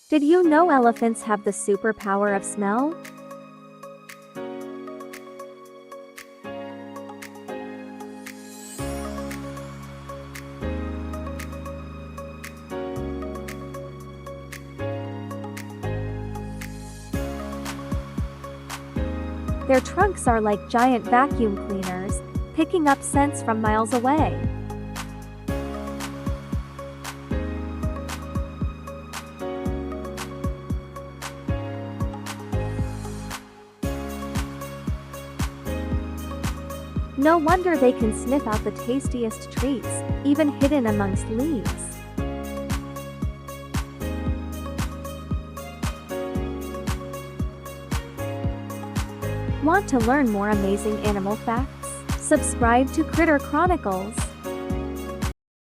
Did you know elephants have the superpower of smell? Their trunks are like giant vacuum cleaners, picking up scents from miles away. No wonder they can sniff out the tastiest treats, even hidden amongst leaves. Want to learn more amazing animal facts? Subscribe to Critter Chronicles.